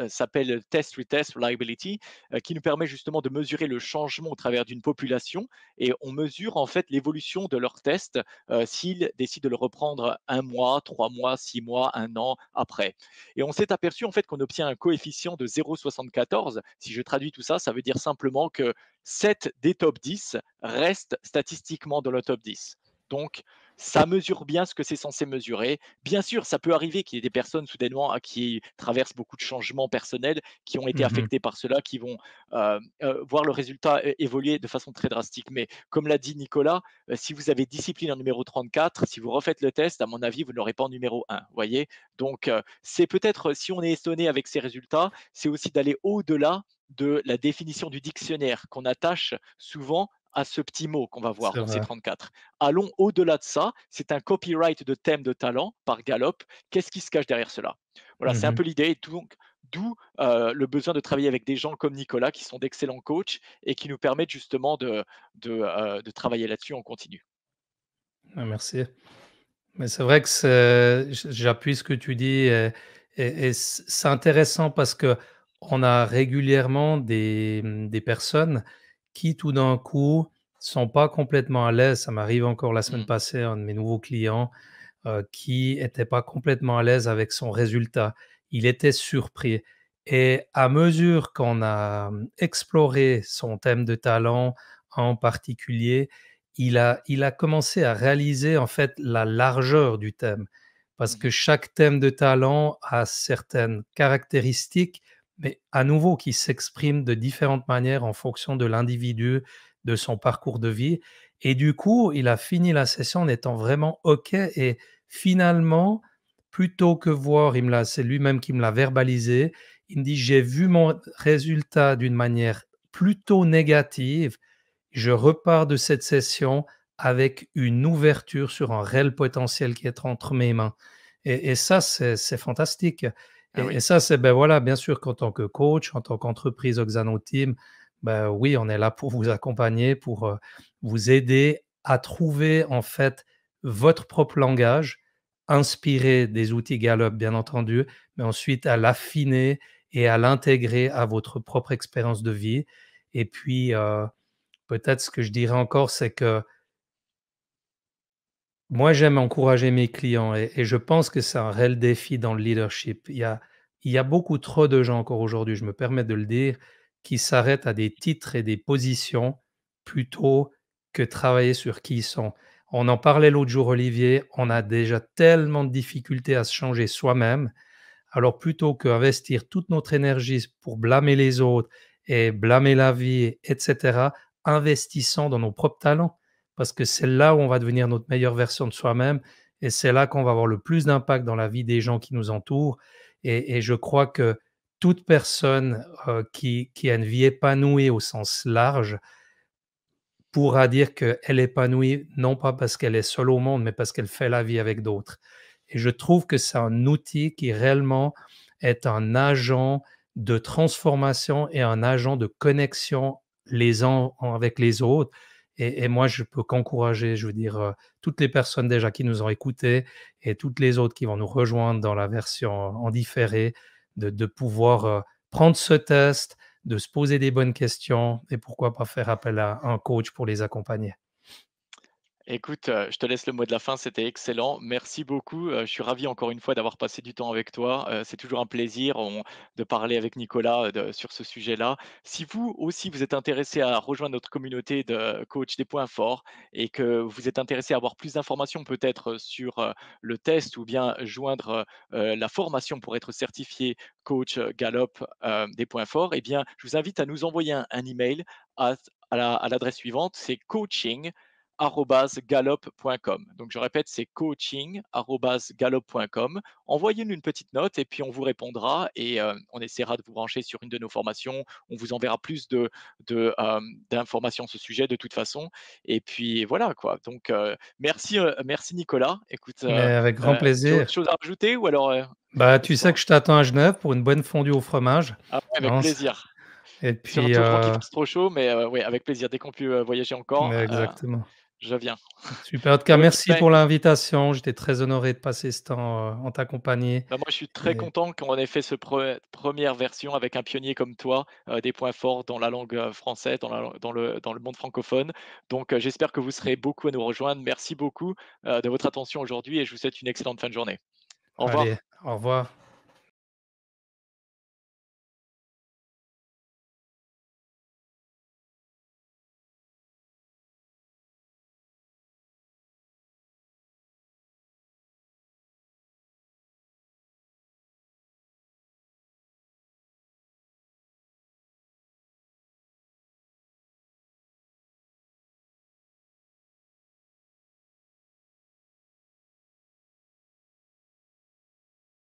s'appelle test retest reliability, qui nous permet justement de mesurer le changement au travers d'une population et on mesure en fait l'évolution de leur test, s'ils décident de le reprendre 1 mois, 3 mois, 6 mois, 1 an après. Et on s'est aperçu en fait qu'on obtient un coefficient de 0,74. Si je traduis tout ça, ça veut dire simplement que 7 des top 10 restent statistiquement dans le top 10. Donc, ça mesure bien ce que c'est censé mesurer. Bien sûr, ça peut arriver qu'il y ait des personnes soudainement qui traversent beaucoup de changements personnels, qui ont été Mmh. affectées par cela, qui vont voir le résultat évoluer de façon très drastique. Mais comme l'a dit Nicolas, si vous avez discipline en numéro 34, si vous refaites le test, à mon avis, vous n'aurez pas en numéro 1. Voyez. Donc, c'est peut-être, si on est étonné avec ces résultats, c'est aussi d'aller au-delà de la définition du dictionnaire qu'on attache souvent à ce petit mot qu'on va voir C'est dans ces vrai. 34. Allons au-delà de ça, c'est un copyright de thème de talent par Gallup. Qu'est-ce qui se cache derrière cela? Voilà, c'est un Mmh. peu l'idée et donc d'où, le besoin de travailler avec des gens comme Nicolas qui sont d'excellents coachs et qui nous permettent justement de travailler là-dessus en continu. Ah merci. Mais c'est vrai que j'appuie ce que tu dis et c'est intéressant parce que on a régulièrement des personnes qui tout d'un coup sont pas complètement à l'aise. Ça m'arrive encore la semaine Mmh. passée, un de mes nouveaux clients, qui était pas complètement à l'aise avec son résultat. Il était surpris et à mesure qu'on a, exploré son thème de talent en particulier, il a commencé à réaliser en fait la largeur du thème. Parce que Mmh. chaque thème de talent a certaines caractéristiques, mais à nouveau qui s'expriment de différentes manières en fonction de l'individu, de son parcours de vie et du coup, il a fini la session en étant vraiment OK et finalement, plutôt que voir, c'est lui-même qui me l'a verbalisé. Il me dit: «J'ai vu mon résultat d'une manière plutôt négative. Je repars de cette session avec une ouverture sur un réel potentiel qui est entre mes mains» et ça, c'est fantastique Ah et oui. ça, c'est, ben, voilà, bien sûr qu'en tant que coach, en tant qu'entreprise Oxano Team, ben, oui, on est là pour vous accompagner, pour, vous aider à trouver, en fait, votre propre langage, inspiré des outils Gallup, bien entendu, mais ensuite à l'affiner et à l'intégrer à votre propre expérience de vie et puis, peut-être ce que je dirais encore, c'est que moi, j'aime encourager mes clients et je pense que c'est un réel défi dans le leadership. Il y a beaucoup trop de gens encore aujourd'hui, je me permets de le dire, qui s'arrêtent à des titres et des positions plutôt que travailler sur qui ils sont. On en parlait l'autre jour, Olivier, on a déjà tellement de difficultés à se changer soi-même. Alors plutôt qu'investir toute notre énergie pour blâmer les autres et blâmer la vie, et cetera, investissons dans nos propres talents parce que c'est là où on va devenir notre meilleure version de soi-même et c'est là qu'on va avoir le plus d'impact dans la vie des gens qui nous entourent et je crois que toute personne, qui a une vie épanouie au sens large pourra dire qu'elle est épanouie, non pas parce qu'elle est seule au monde, mais parce qu'elle fait la vie avec d'autres. Et je trouve que c'est un outil qui réellement est un agent de transformation et un agent de connexion les uns avec les autres. Et moi, je peux qu'encourager, je veux dire, toutes les personnes déjà qui nous ont écoutés et toutes les autres qui vont nous rejoindre dans la version en différé, de pouvoir prendre ce test, de se poser des bonnes questions et pourquoi pas faire appel à un coach pour les accompagner. Écoute, je te laisse le mot de la fin, c'était excellent. Merci beaucoup, je suis ravi encore une fois d'avoir passé du temps avec toi, c'est toujours un plaisir de parler avec Nicolas, sur ce sujet-là. Si vous aussi vous êtes intéressé à rejoindre notre communauté de coach des points forts et que vous êtes intéressé à avoir plus d'informations peut-être, sur, le test ou bien joindre, la formation pour être certifié coach, Gallup, des points forts eh bien, je vous invite à nous envoyer un email à l'adresse suivante, c'est coaching coaching@gallup.com. Donc je répète, c'est coaching@gallup.com. Envoyez-nous une petite note et puis on vous répondra et on essaiera de vous brancher sur une de nos formations. On vous enverra plus d'informations à ce sujet de toute façon et puis voilà quoi. Donc merci Nicolas. Écoute, Mais avec grand tu as autre plaisir. chose à rajouter ou alors, Bah, ce tu sais soir? que je t'attends à Genève pour une bonne fondue au fromage. Ah ouais, avec Hein, c plaisir. et puis, Surtout avant qu'il fasse trop chaud, mais ouais, avec plaisir. Dès qu'on peut, voyager encore, exactement. je viens. Super, en tout cas, Bon écoute, merci pour l'invitation. J'étais très honoré de passer ce temps, en ta compagnie bah, moi je suis très et content qu'on ait fait ce première version avec un pionnier comme toi, des points forts dans la langue, française, dans le monde francophone. Donc j'espère que vous serez beaucoup à nous rejoindre. Merci beaucoup, de votre attention aujourd'hui et je vous souhaite une excellente fin de journée. Au allez, revoir. au revoir.